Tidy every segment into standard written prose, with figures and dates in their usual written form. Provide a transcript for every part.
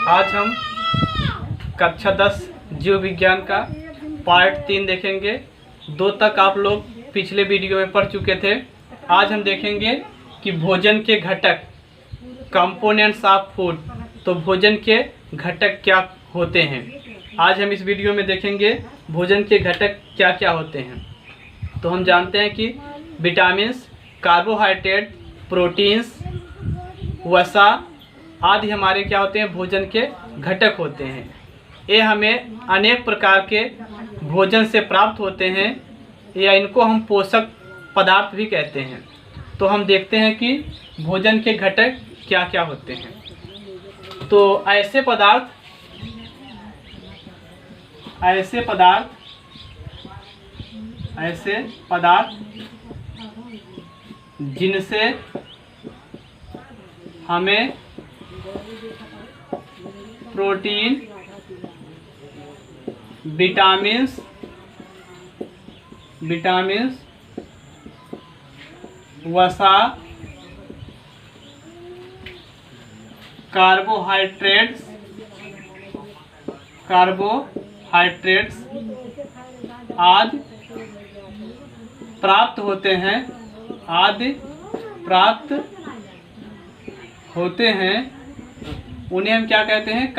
आज हम कक्षा 10 जीव विज्ञान का पार्ट 3 देखेंगे। 2 तक आप लोग पिछले वीडियो में पढ़ चुके थे। आज हम देखेंगे कि भोजन के घटक, कंपोनेंट्स ऑफ फूड। तो भोजन के घटक क्या होते हैं, आज हम इस वीडियो में देखेंगे भोजन के घटक क्या क्या होते हैं। तो हम जानते हैं कि विटामिन्स, कार्बोहाइड्रेट, प्रोटीन्स, वसा आदि हमारे क्या होते हैं, भोजन के घटक होते हैं। ये हमें अनेक प्रकार के भोजन से प्राप्त होते हैं या इनको हम पोषक पदार्थ भी कहते हैं। तो हम देखते हैं कि भोजन के घटक क्या क्या होते हैं। तो ऐसे पदार्थ जिनसे हमें प्रोटीन, विटामिन्स, वसा, कार्बोहाइड्रेट्स आदि प्राप्त होते हैं। उन्हें हम क्या कहते हैं,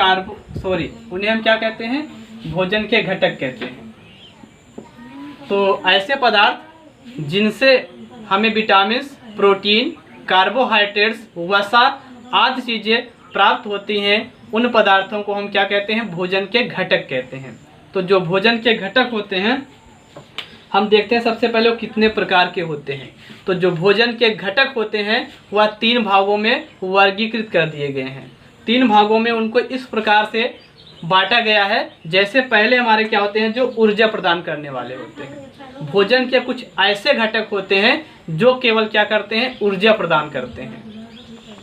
उन्हें हम क्या कहते हैं, भोजन के घटक कहते हैं। तो ऐसे पदार्थ जिनसे हमें विटामिन्स, प्रोटीन, कार्बोहाइड्रेट्स, वसा आदि चीज़ें प्राप्त होती हैं, उन पदार्थों को हम क्या कहते हैं, भोजन के घटक कहते हैं। तो जो भोजन के घटक होते हैं, हम देखते हैं सबसे पहले वो कितने प्रकार के होते हैं। तो जो भोजन के घटक होते हैं वह 3 भागों में वर्गीकृत कर दिए गए हैं। 3 भागों में उनको इस प्रकार से बांटा गया है। जैसे पहले हमारे क्या होते हैं, जो ऊर्जा प्रदान करने वाले होते हैं। भोजन के कुछ ऐसे घटक होते हैं जो केवल क्या करते हैं, ऊर्जा प्रदान करते हैं।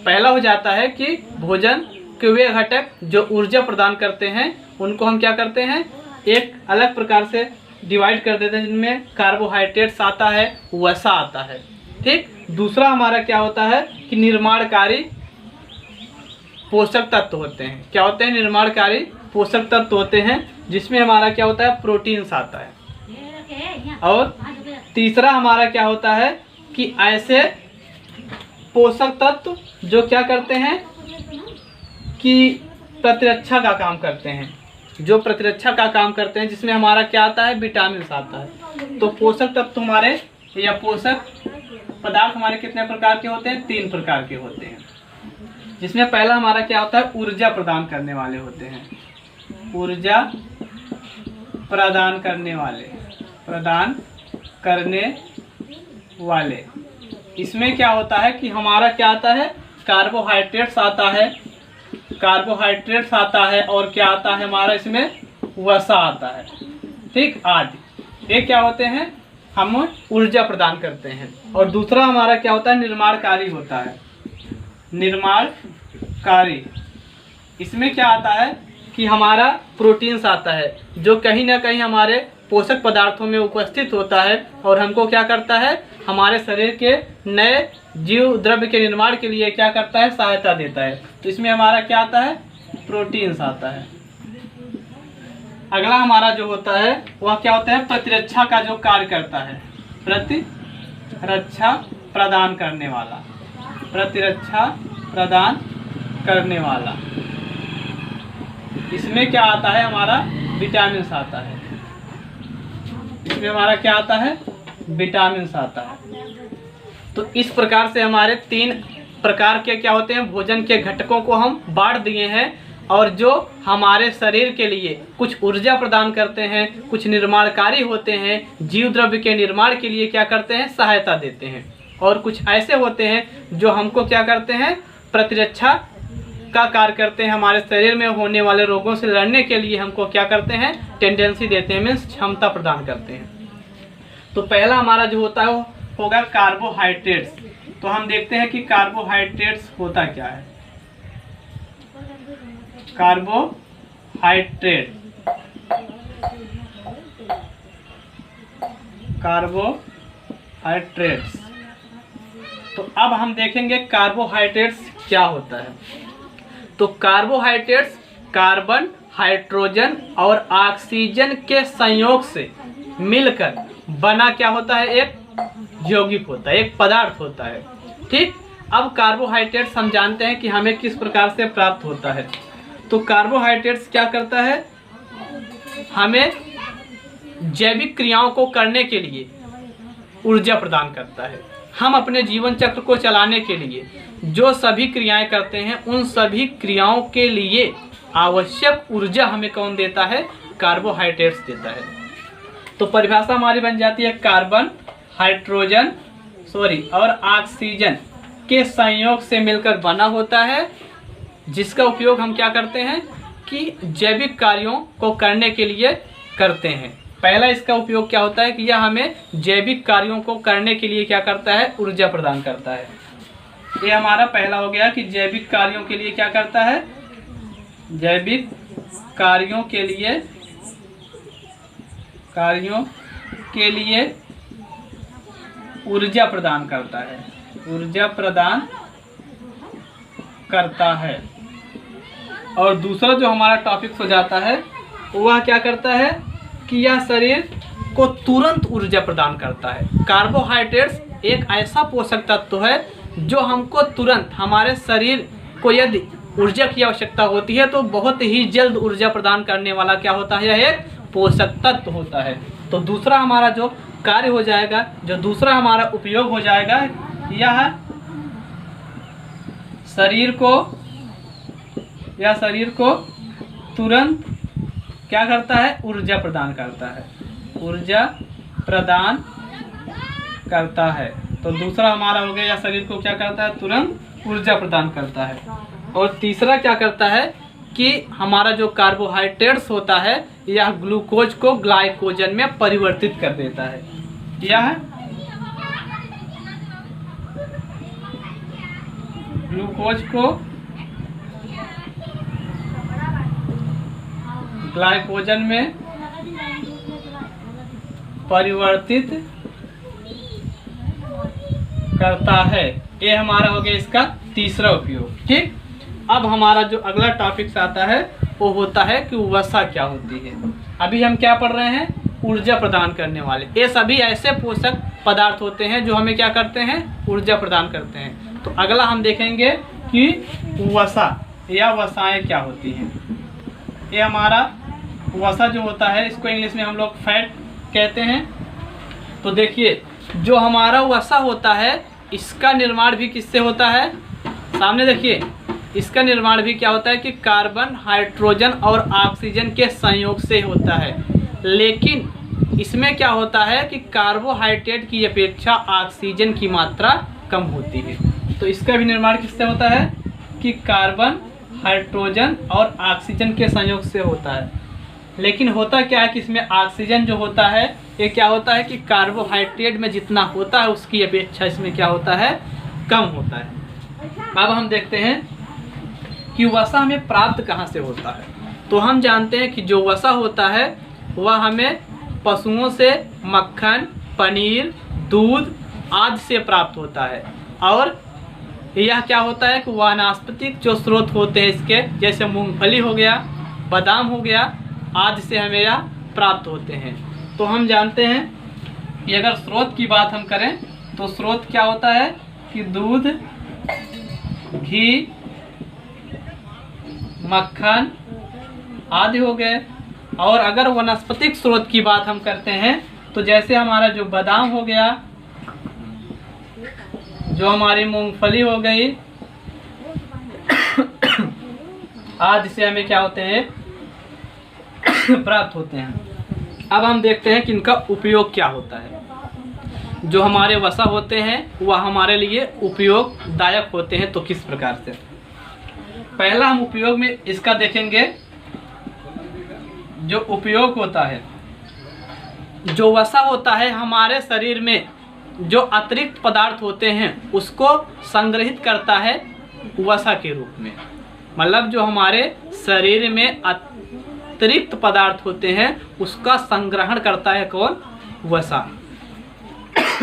पहला हो जाता है कि भोजन के वे घटक जो ऊर्जा प्रदान करते हैं उनको हम क्या करते हैं, एक अलग प्रकार से डिवाइड कर देते हैं, जिनमें कार्बोहाइड्रेट्स आता है, वसा आता है। ठीक। दूसरा हमारा क्या होता है कि निर्माणकारी पोषक तत्व होते हैं। क्या होते हैं, निर्माणकारी पोषक तत्व होते हैं, जिसमें हमारा क्या होता है, प्रोटीन्स आता है। और तीसरा हमारा क्या होता है कि ऐसे पोषक तत्व जो क्या करते हैं कि प्रतिरक्षा का काम करते हैं, जिसमें हमारा क्या आता है, विटामिन्स आता है। तो पोषक तत्व हमारे या पोषक पदार्थ हमारे कितने प्रकार के होते हैं, 3 प्रकार के होते हैं। जिसमें पहला हमारा क्या होता है, ऊर्जा प्रदान करने वाले होते हैं। ऊर्जा प्रदान करने वाले इसमें क्या होता है कि हमारा क्या आता है, कार्बोहाइड्रेट्स आता है और क्या आता है हमारा, इसमें वसा आता है। ठीक। आदि ये क्या होते हैं, हम ऊर्जा प्रदान करते हैं। और दूसरा हमारा क्या होता है, निर्माणकारी होता है। निर्माणकारी इसमें क्या आता है कि हमारा प्रोटीन्स आता है, जो कहीं ना कहीं हमारे पोषक पदार्थों में उपस्थित होता है और हमको क्या करता है, हमारे शरीर के नए जीव द्रव्य के निर्माण के लिए क्या करता है, सहायता देता है। तो इसमें हमारा क्या आता है, प्रोटीन्स आता है। अगला हमारा जो होता है वह क्या होता है, प्रतिरक्षा का जो कार्य करता है, प्रतिरक्षा प्रदान करने वाला। इसमें क्या आता है, हमारा विटामिन्स आता है। इसमें हमारा क्या आता है, विटामिन्स आता है। तो इस प्रकार से हमारे 3 प्रकार के क्या होते हैं, भोजन के घटकों को हम बांट दिए हैं, और जो हमारे शरीर के लिए कुछ ऊर्जा प्रदान करते हैं, कुछ निर्माणकारी होते हैं, जीव द्रव्य के निर्माण के लिए क्या करते हैं, सहायता देते हैं। और कुछ ऐसे होते हैं जो हमको क्या करते हैं, प्रतिरक्षा का कार्य करते हैं, हमारे शरीर में होने वाले रोगों से लड़ने के लिए हमको क्या करते हैं, टेंडेंसी देते हैं, मीन्स क्षमता प्रदान करते हैं। तो पहला हमारा जो होता है वो होगा कार्बोहाइड्रेट्स। तो हम देखते हैं कि कार्बोहाइड्रेट्स होता क्या है। कार्बोहाइड्रेट्स। तो अब हम देखेंगे कार्बोहाइड्रेट्स क्या होता है। तो कार्बोहाइड्रेट्स कार्बन, हाइड्रोजन और ऑक्सीजन के संयोग से मिलकर बना क्या होता है, एक यौगिक होता है, एक पदार्थ होता है। ठीक, अब कार्बोहाइड्रेट्स हम जानते हैं कि हमें किस प्रकार से प्राप्त होता है। तो कार्बोहाइड्रेट्स क्या करता है, हमें जैविक क्रियाओं को करने के लिए ऊर्जा प्रदान करता है। हम अपने जीवन चक्र को चलाने के लिए जो सभी क्रियाएं करते हैं, उन सभी क्रियाओं के लिए आवश्यक ऊर्जा हमें कौन देता है, कार्बोहाइड्रेट्स देता है। तो परिभाषा हमारी बन जाती है कार्बन, हाइड्रोजन और ऑक्सीजन के संयोग से मिलकर बना होता है, जिसका उपयोग हम क्या करते हैं कि जैविक कार्यों को करने के लिए करते हैं। पहला इसका उपयोग क्या होता है कि यह हमें जैविक कार्यों को करने के लिए क्या करता है, ऊर्जा प्रदान करता है। ये हमारा पहला हो गया कि जैविक कार्यों के लिए क्या करता है, जैविक कार्यों के लिए ऊर्जा प्रदान करता है, ऊर्जा प्रदान करता है। और दूसरा जो हमारा टॉपिक हो जाता है वह क्या करता है कि यह शरीर को तुरंत ऊर्जा प्रदान करता है। कार्बोहाइड्रेट्स एक ऐसा पोषक तत्व है जो हमको तुरंत, हमारे शरीर को यदि ऊर्जा की आवश्यकता होती है तो बहुत ही जल्द ऊर्जा प्रदान करने वाला क्या होता है, यह एक पोषक तत्व होता है। तो दूसरा हमारा जो कार्य हो जाएगा, जो दूसरा हमारा उपयोग हो जाएगा, यह शरीर को तुरंत क्या करता है, ऊर्जा प्रदान करता है, ऊर्जा प्रदान करता है। तो दूसरा हमारा हो गया, यह शरीर को क्या करता है, तुरंत ऊर्जा प्रदान करता है। और तीसरा क्या करता है कि हमारा जो कार्बोहाइड्रेट्स होता है यह ग्लूकोज को ग्लाइकोजन में परिवर्तित कर देता है। यह ग्लूकोज को ग्लाइकोजन में परिवर्तित करता है। ये हमारा हो गया इसका तीसरा उपयोग। ठीक, अब हमारा जो अगला टॉपिक आता है वो होता है कि वसा क्या होती है। अभी हम क्या पढ़ रहे हैं, ऊर्जा प्रदान करने वाले। ये सभी ऐसे पोषक पदार्थ होते हैं जो हमें क्या करते हैं, ऊर्जा प्रदान करते हैं। तो अगला हम देखेंगे कि वसा या वसाएं क्या होती हैं। ये हमारा वसा जो होता है, इसको इंग्लिश में हम लोग फैट कहते हैं। तो देखिए, जो हमारा वसा होता है इसका निर्माण भी किससे होता है, सामने देखिए, इसका निर्माण भी क्या होता है कि कार्बन, हाइड्रोजन और ऑक्सीजन के संयोग से होता है। लेकिन इसमें क्या होता है कि कार्बोहाइड्रेट की अपेक्षा ऑक्सीजन की मात्रा कम होती है। तो इसका भी निर्माण किससे होता है कि कार्बन, हाइड्रोजन और ऑक्सीजन के संयोग से होता है। लेकिन होता क्या है कि इसमें ऑक्सीजन जो होता है ये क्या होता है कि कार्बोहाइड्रेट में जितना होता है उसकी अपेक्षा इसमें क्या होता है, कम होता है। अब हम देखते हैं कि वसा हमें प्राप्त कहाँ से होता है। तो हम जानते हैं कि जो वसा होता है वह हमें पशुओं से मक्खन, पनीर, दूध आदि से प्राप्त होता है। और यह क्या होता है कि वानस्पतिक जो स्रोत होते हैं इसके, जैसे मूंगफली हो गया, बादाम हो गया आदि से हमें यह प्राप्त होते हैं। तो हम जानते हैं कि अगर स्रोत की बात हम करें तो स्रोत क्या होता है कि दूध, घी, मक्खन आदि हो गए। और अगर वनस्पतिक स्रोत की बात हम करते हैं तो जैसे हमारा जो बादाम हो गया, जो हमारी मूंगफली हो गई आदि से हमें क्या होते हैं, प्राप्त होते हैं। अब हम देखते हैं कि इनका उपयोग क्या होता है। जो हमारे वसा होते हैं वह हमारे लिए उपयोगदायक होते हैं। तो किस प्रकार से, पहला हम उपयोग में इसका देखेंगे। जो उपयोग होता है, जो वसा होता है हमारे शरीर में जो अतिरिक्त पदार्थ होते हैं उसको संग्रहित करता है वसा के रूप में। मतलब जो हमारे शरीर में अतिरिक्त पदार्थ होते हैं उसका संग्रहण करता है कौन, वसा।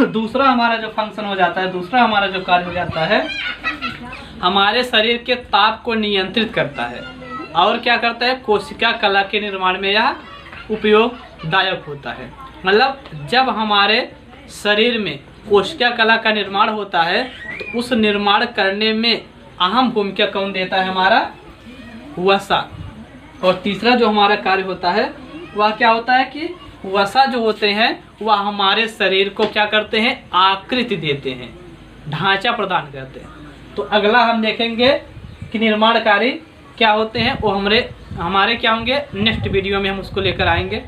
दूसरा हमारा जो फंक्शन हो जाता है, दूसरा हमारा जो कार्य हो जाता है, हमारे शरीर के ताप को नियंत्रित करता है। और क्या करता है, कोशिका कला के निर्माण में यह उपयोगदायक होता है। मतलब जब हमारे शरीर में कोशिका कला का निर्माण होता है तो उस निर्माण करने में अहम भूमिका कौन देता है, हमारा वसा। और तीसरा जो हमारा कार्य होता है वह क्या होता है कि वसा जो होते हैं वह हमारे शरीर को क्या करते हैं, आकृति देते हैं, ढांचा प्रदान करते हैं। तो अगला हम देखेंगे कि निर्माणकारी क्या होते हैं, वो हमारे क्या होंगे, नेक्स्ट वीडियो में हम उसको लेकर आएंगे।